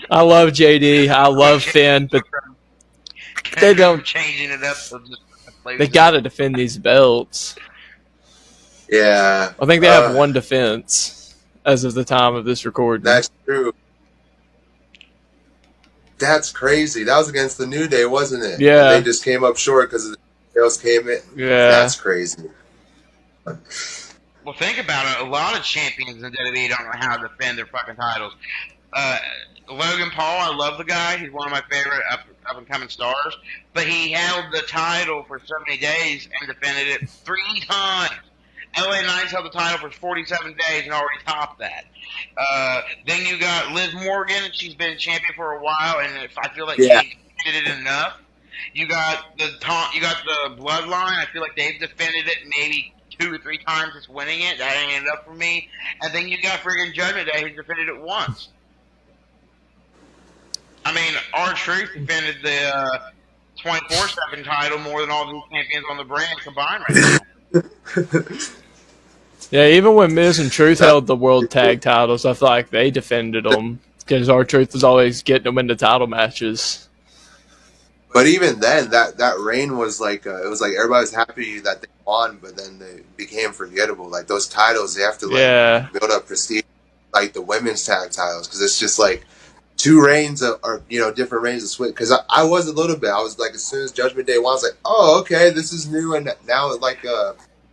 I love JD. I love Finn, but they don't. Changing it up. They got to defend these belts. Yeah. I think they have one defense as of the time of this recording. That's true. That's crazy. That was against the New Day, wasn't it? Yeah. They just came up short because the else came in. Yeah. That's crazy. Well, think about it. A lot of champions in WWE don't know how to defend their fucking titles. Logan Logan Paul, I love the guy. He's one of my favorite up and coming stars. But he held the title for so many days and defended it 3 times. LA Knights held the title for 47 days and already topped that. Then you got Liv Morgan. She's been champion for a while, and I feel like she did it enough. You got the Bloodline. I feel like they've defended it maybe 2 or 3 times since winning it. That ain't enough for me. And then you got friggin' Judgment Day, who's defended it once. I mean, R-Truth defended the 24/7 title more than all the champions on the brand combined right now. Yeah, even when Miz and Truth held the world tag titles, I feel like they defended them because R-Truth was always getting them into title matches. But even then, that reign was like it was like everybody was happy that they won, but then they became forgettable. Like those titles, they have to build up prestige, like the women's tag titles, because it's just like 2 reigns or different reigns of switch. Because I was a little bit, I was like, as soon as Judgment Day won, I was like, oh, okay, this is new, and now it like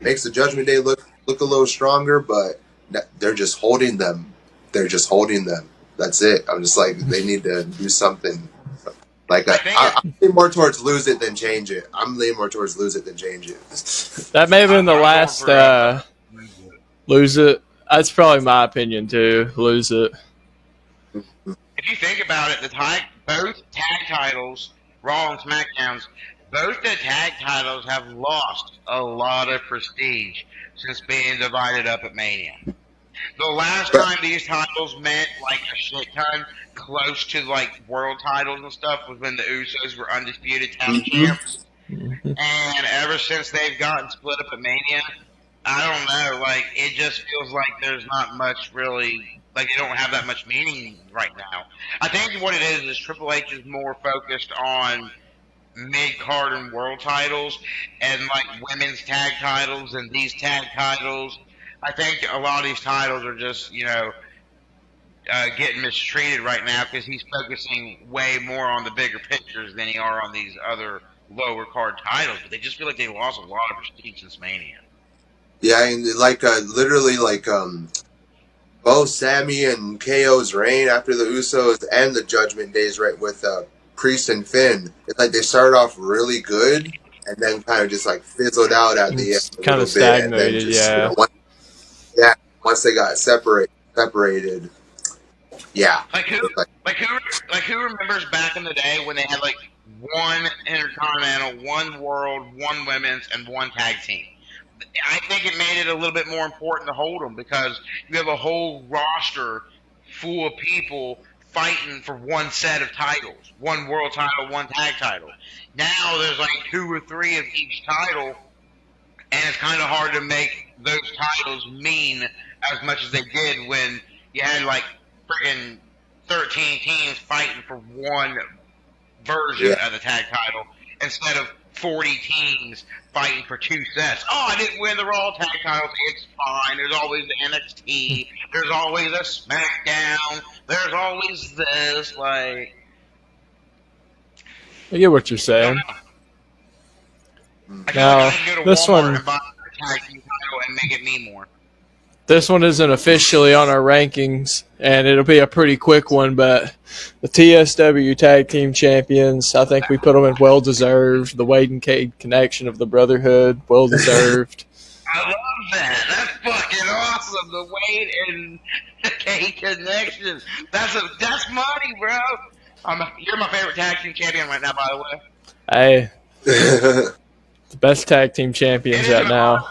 makes the Judgment Day look a little stronger, but they're just holding them. They're just holding them. That's it. I'm just like, they need to do something. Like I'm leaning more towards lose it than change it. That may have been the last lose it. That's probably my opinion too. Lose it. If you think about it, both tag titles, Raw and SmackDowns, both the tag titles have lost a lot of prestige since being divided up at Mania. The last time these titles meant like a shit ton, close to like world titles and stuff, was when the Usos were undisputed tag champs. And ever since they've gotten split up at Mania, I don't know, like it just feels like there's not much really, like they don't have that much meaning right now. I think what it is Triple H is more focused on mid-card and world titles and like women's tag titles and these tag titles. I think a lot of these titles are just, getting mistreated right now because he's focusing way more on the bigger pictures than he are on these other lower card titles. But they just feel like they lost a lot of prestige since Mania. Yeah, and like literally like both Sammy and KO's reign after the Usos and the Judgment Days, right, with Priest and Finn. It's like they started off really good and then kind of just like fizzled out at the end. Kind of stagnated, Once they got separated. Yeah. Like who remembers back in the day when they had like one Intercontinental, one World, one Women's, and one Tag Team? I think it made it a little bit more important to hold them because you have a whole roster full of people fighting for one set of titles, one world title, one tag title. Now there's like 2 or 3 of each title, and it's kind of hard to make those titles mean as much as they did when you had like freaking 13 teams fighting for one version of the tag title instead of 40 teams fighting for 2 sets. Oh, I didn't win the Raw tag titles. It's fine. There's always the NXT. There's always a SmackDown. There's always this. Like, I get what you're saying. Now, this one, and buy a tag team title and make it mean more. This one isn't officially on our rankings, and it'll be a pretty quick one, but the TSW Tag Team Champions, I think we put them in well-deserved. The Wade and Cade connection of the Brotherhood, well-deserved. I love that. That's fucking awesome. The Wade and Cade connection. That's money, bro. You're my favorite tag team champion right now, by the way. Hey. The best tag team champions right now.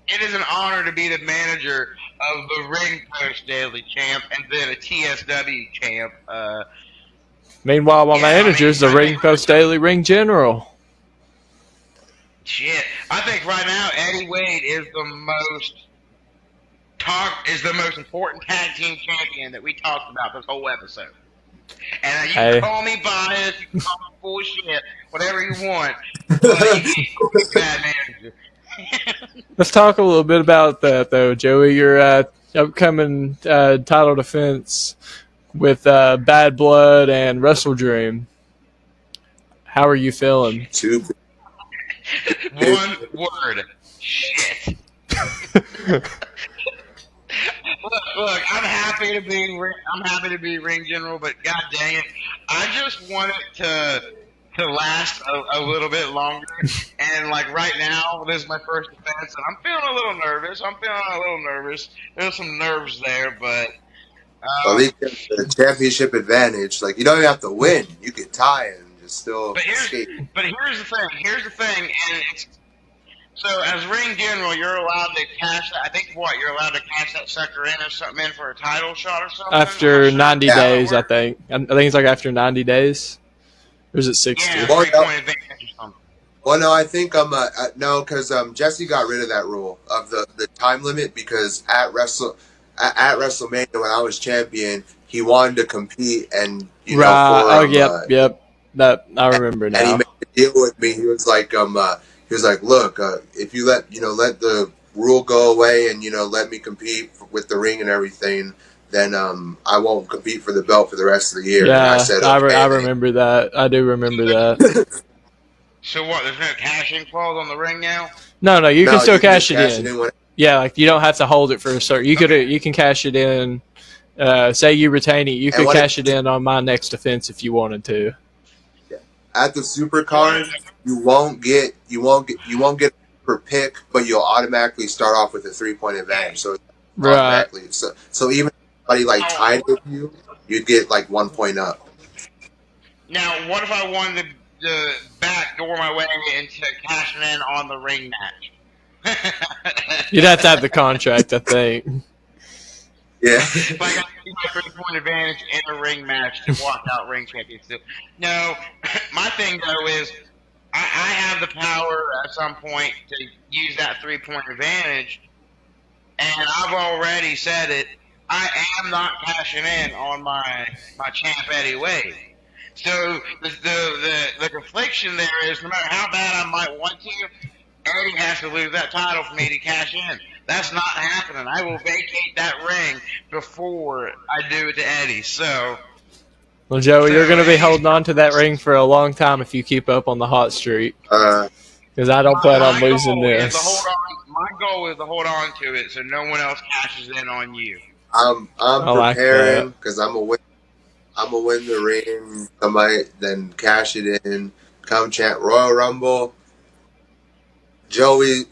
It is an honor to be the manager of the Ring Post Daily Champ and then a TSW Champ. Meanwhile, my manager is the Ring Post Daily Ring General. Shit, I think right now Eddie Wade is the most important tag team champion that we talked about this whole episode. And you can call me biased, you can call me bullshit, whatever you want. But you can't call me bad manager. Let's talk a little bit about that, though, Joey. Your upcoming title defense with Bad Blood and Wrestle Dream. How are you feeling? One word. Shit. Look, I'm happy to be ring general, but god dang it, I just want it to last a little bit longer. And like right now, this is my first defense, and I'm feeling a little nervous. There's some nerves there, but At least you have the championship advantage. Like, you don't even have to win. You could tie and just still escape. But here's the thing, and it's so as ring general, you're allowed to cash that. I think you're allowed to cash that sucker in or something in for a title shot or something. After 90 days, I think. I think it's like after 90 days. Or is it 60? Yeah, Well, 3-point advantage or something. Well, no, I think no, because Jesse got rid of that rule of the time limit because at WrestleMania when I was champion, he wanted to compete and right. Yep. That I remember now. And he made a deal with me. He was like, look, if you let the rule go away and let me compete with the ring and everything, then I won't compete for the belt for the rest of the year. Yeah, and I said, okay, I remember that. I do remember that. So what? There's no cashing clause on the ring now? No, you can still cash it cash in. Yeah, like you don't have to hold it for a certain. You can cash it in. Say you retain it, you could cash it in on my next defense if you wanted to. At the super card, you won't get per pick, but you'll automatically start off with a 3-point advantage. So automatically, so even if somebody like tied with you, you'd get like 1 point up. Now, what if I wanted to backdoor my way into cashing in on the ring match? You'd have to have the contract, I think. Yeah. If I got my 3-point advantage in a ring match to walk out ring championship. No, my thing though is I have the power at some point to use that 3-point advantage, and I've already said it. I am not cashing in on my champ Eddie Wade. So the confliction there is no matter how bad I might want to, Eddie has to lose that title for me to cash in. That's not happening. I will vacate that ring before I do it to Eddie. So, well, Joey, you're going to be holding on to that ring for a long time if you keep up on the hot streak. Because I don't plan on losing this. My goal is to hold on to it so no one else cashes in on you. I'm preparing because I'm gonna win the ring. I might then cash it in. Come chant Royal Rumble. Joey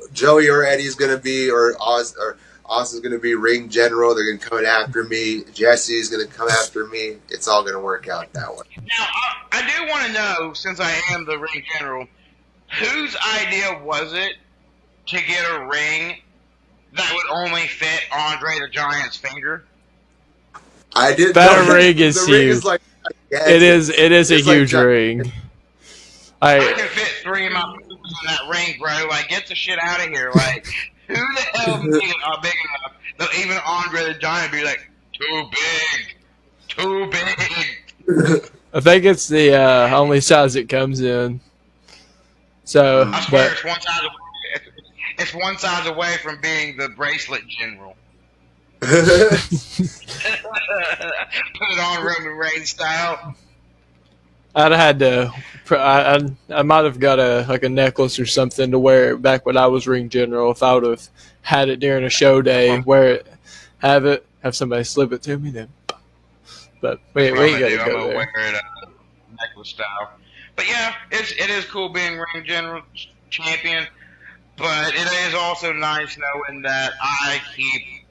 or Eddie's gonna be, or Austin's gonna be ring general. They're gonna come after me. Jesse's gonna come after me. It's all gonna work out that way. Now, I do want to know, since I am the ring general, whose idea was it to get a ring that would only fit Andre the Giant's finger? I did. That ring is huge. Is like, it is a huge ring. I can fit 3 of my fingers in that ring, bro. Like, get the shit out of here. Like, who the hell made it big enough that even Andre the Giant be like, too big. I think it's the only size it comes in. So, I swear it's one size away from being the bracelet general. Put it on Roman Reigns style. I'd have had to. I might have got a necklace or something to wear it back when I was ring general. If I would have had it during a show day, wear it, have somebody slip it to me, then. But we ain't got to go there. Wear it necklace style. But yeah, it is cool being ring general champion. But it is also nice knowing that I keep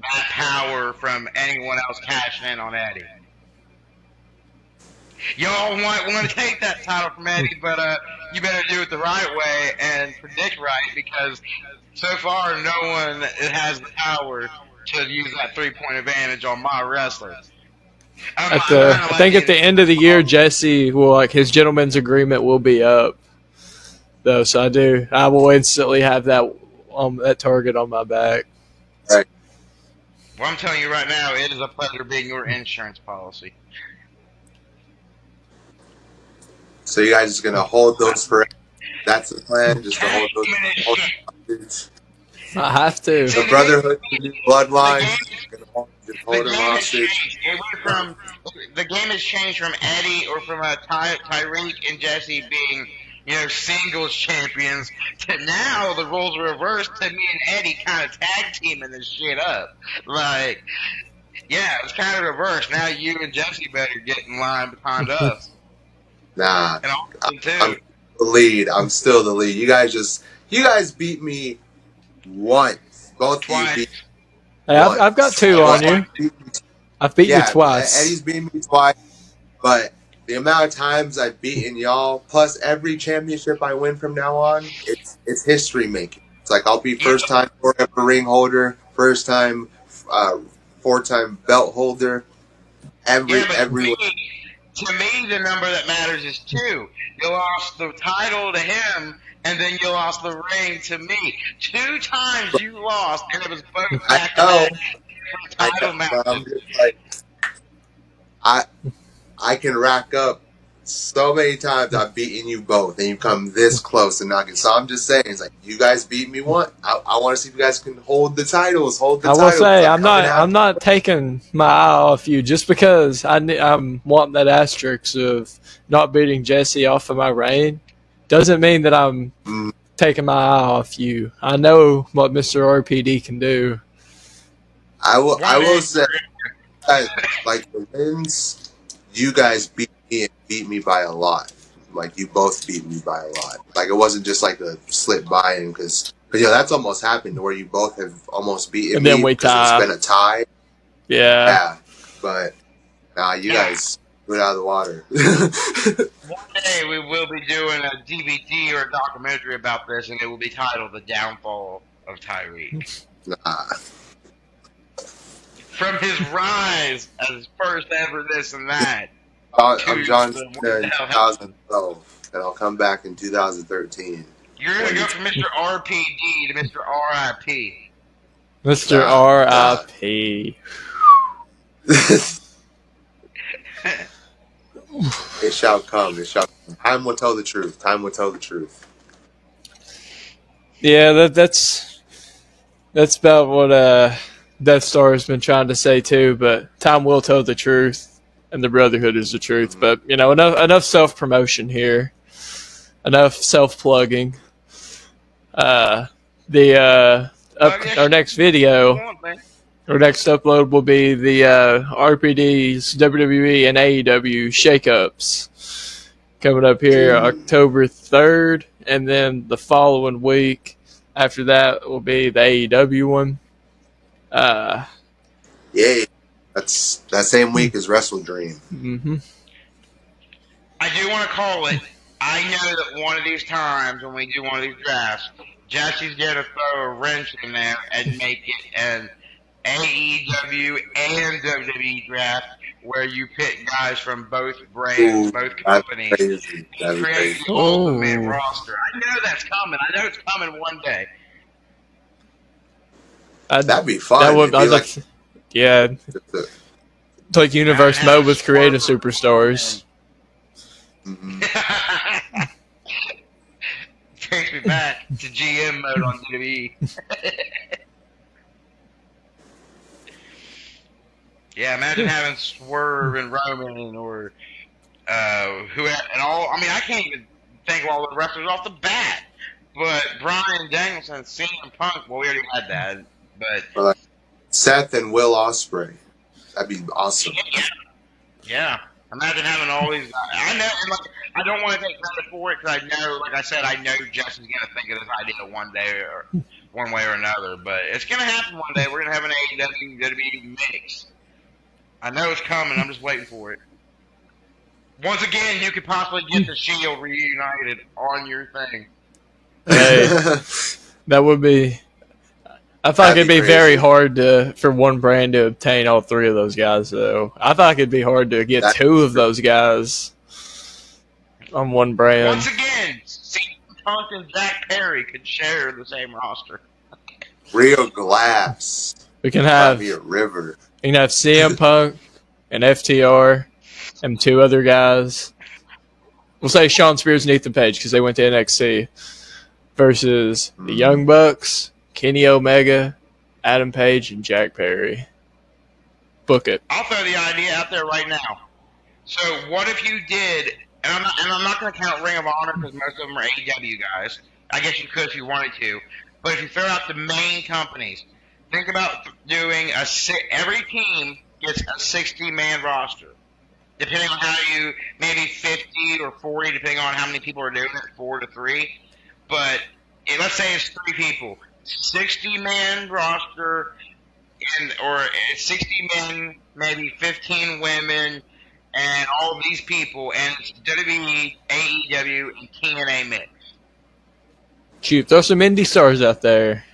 that power from anyone else cashing in on Eddie. Y'all might want to take that title from Eddie, but you better do it the right way and predict right, because so far no one has the power to use that 3-point advantage on my wrestler. I think at the end of the year, Jesse will his gentleman's agreement will be up, though. So I will instantly have that target on my back. Right. Well, I'm telling you right now, it is a pleasure being your insurance policy. So you guys are gonna hold those forever? That's the plan, just to hold those. I have to. The Brotherhood, the Bloodline, gonna hold them hostage. The game has changed from Eddie or from Tyreek and Jesse being singles champions, to now the roles are reversed to me and Eddie kind of tag teaming this shit up. Like, yeah, it's kind of reversed. Now you and Jesse better get in line behind us. Nah, And Austin, too. I'm the lead. I'm still the lead. You guys beat me once. Both of you Twice. beat Hey, I've got 2 on you. I've beat you twice. Eddie's beaten me twice, but the amount of times I've beaten y'all, plus every championship I win from now on, it's history making. It's like I'll be first time forever ring holder, first time 4-time belt holder. Every to me, the number that matters is 2. You lost the title to him, and then you lost the ring to me. 2 times you lost, and it was both back-to-back title matches. I can rack up so many times I've beaten you both, and you come this close and knocking. So I'm just saying, it's like you guys beat me once. I want to see if you guys can hold the titles. I will say I'm not taking my eye off you just because I'm wanting that asterisk of not beating Jesse off of my reign. Doesn't mean that I'm taking my eye off you. I know what Mr. RPD can do. I will say, like the wins, you guys beat me by a lot. Like you both beat me by a lot. Like it wasn't just like a slip by and because that's almost happened where you both have almost beaten and then me. We tie. It's been a tie. Yeah. But you guys went out of the water. One day we will be doing a DVD or a documentary about this, and it will be titled "The Downfall of Tyreek." Nah. From his rise as first ever this and that. I'm John Cena in 2012, and I'll come back in 2013. You're going to go from Mr. RPD to Mr. RIP. Mr. RIP. It shall come. It shall come. Time will tell the truth. Time will tell the truth. Yeah, that's about what Death Star has been trying to say too, but time will tell the truth. And the Brotherhood is the truth, but enough self promotion here, enough self plugging. Our next video, our next upload will be the RPD's WWE and AEW shakeups coming up here October 3rd, and then the following week after that will be the AEW one. Yay. That's that same week as Wrestle Dream. Mm-hmm. I do want to call it. I know that one of these times when we do one of these drafts, Jesse's going to throw a wrench in there and make it an AEW and WWE draft where you pick guys from both brands, both companies, and create the ultimate roster. I know that's coming. I know it's coming one day. That'd be fun. Yeah. It's like Universe Mode with creative superstars. Mm-hmm. Takes me back to GM mode on WWE. Yeah, imagine having Swerve and Roman or who and all. I mean, I can't even think of all the wrestlers off the bat. But Bryan Danielson, CM Punk, well, we already had that. But Seth and Will Ospreay. That'd be awesome. Yeah. Imagine having all these. I know, and I don't want to take credit for it because I know, like I said, I know Justin's going to think of this idea one day or one way or another. But it's going to happen one day. We're going to have an AEW WWE mix. I know it's coming. I'm just waiting for it. Once again, you could possibly get the Shield reunited on your thing. Hey, that would be. I thought it'd be very hard for one brand to obtain all three of those guys, though. I thought it'd be hard to get two of those guys on one brand. Once again, CM Punk and Zach Perry could share the same roster. Real Glass. We can have a river. You can have CM Punk and FTR and two other guys. We'll say Shawn Spears and Ethan Page because they went to NXT versus the Young Bucks, Kenny Omega, Adam Page, and Jack Perry. Book it. I'll throw the idea out there right now. So what if you did and I'm not going to count Ring of Honor because most of them are AEW guys. I guess you could if you wanted to, but if you throw out the main companies, think about doing every team gets a 60-man roster, depending on how you maybe 50 or 40, depending on how many people are doing it, 4 to 3. But let's say it's 3 people, 60-man roster, or 60 men, maybe 15 women, and all these people, and it's WWE, AEW, and TNA mix. Shoot, throw some indie stars out there.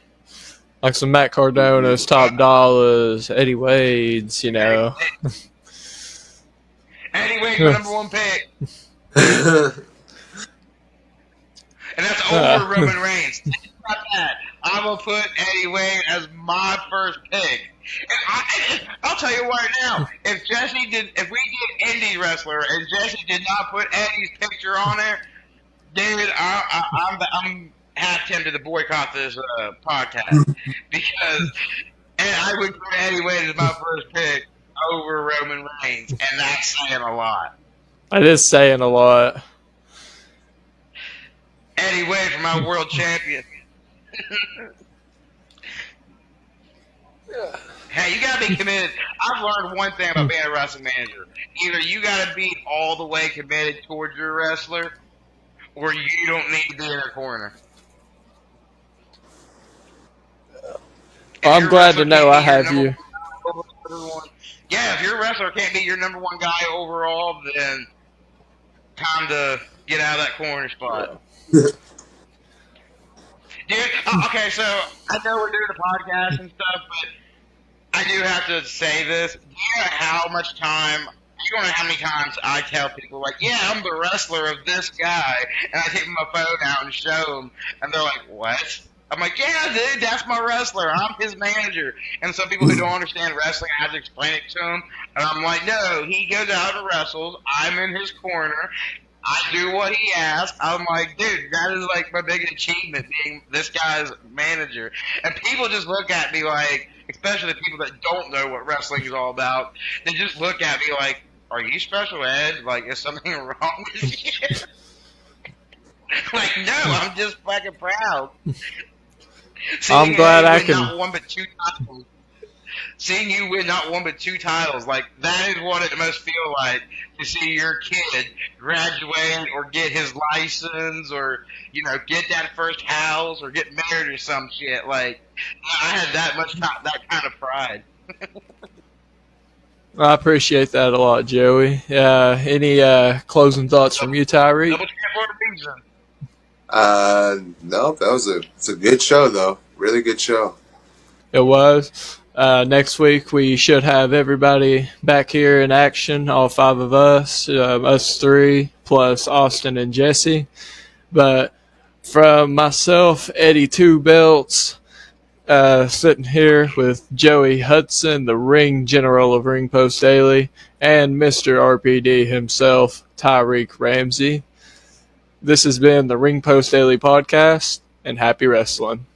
Like some Matt Cardonas, Top Dollars, Eddie Wade's, Eddie Wade's my number 1 pick. And that's over Roman Reigns. Think about that. I'm going to put Eddie Wade as my first pick. I'll tell you right now, if we did indie wrestler and Jesse did not put Eddie's picture on there, dude, I'm half tempted to boycott this podcast because I would put Eddie Wade as my first pick over Roman Reigns, and that's saying a lot. It is saying a lot. Eddie Wade for my world champion. Hey, you gotta be committed. I've learned one thing about being a wrestling manager. Either you gotta be all the way committed towards your wrestler, or you don't need to be in their corner. I'm glad to know I have you. Yeah, if your wrestler can't be your number 1 guy overall, then time to get out of that corner spot. Dude, okay, so I know we're doing a podcast and stuff, but I do have to say this. Do you know how much time, you don't know how many times I tell people, like, yeah, I'm the wrestler of this guy, and I take my phone out and show them, and they're like, what? I'm like, yeah, dude, that's my wrestler. I'm his manager. And some people who don't understand wrestling, I have to explain it to them, and I'm like, no, he goes out and wrestles. I'm in his corner. I do what he asks. I'm like, dude, that is like my biggest achievement, being this guy's manager. And people just look at me like, especially the people that don't know what wrestling is all about, they just look at me like, are you special ed? Like, is something wrong with you? Like, no, I'm just fucking proud. I'm glad I can. Not one but 2 titles. Seeing you win not 1 but 2 titles, like, that is what it must feel like to see your kid graduate or get his license or, get that first house or get married or some shit. Like, I had that kind of pride. I appreciate that a lot, Joey. Any closing thoughts from you, Tyreek? No, it's a good show though. Really good show. It was. Next week we should have everybody back here in action, all 5 of us, us 3, plus Austin and Jesse. But from myself, Eddie Two Belts, sitting here with Joey Hudson, the ring general of Ring Post Daily, and Mr. RPD himself, Tyreek Ramsey. This has been the Ring Post Daily Podcast, and happy wrestling.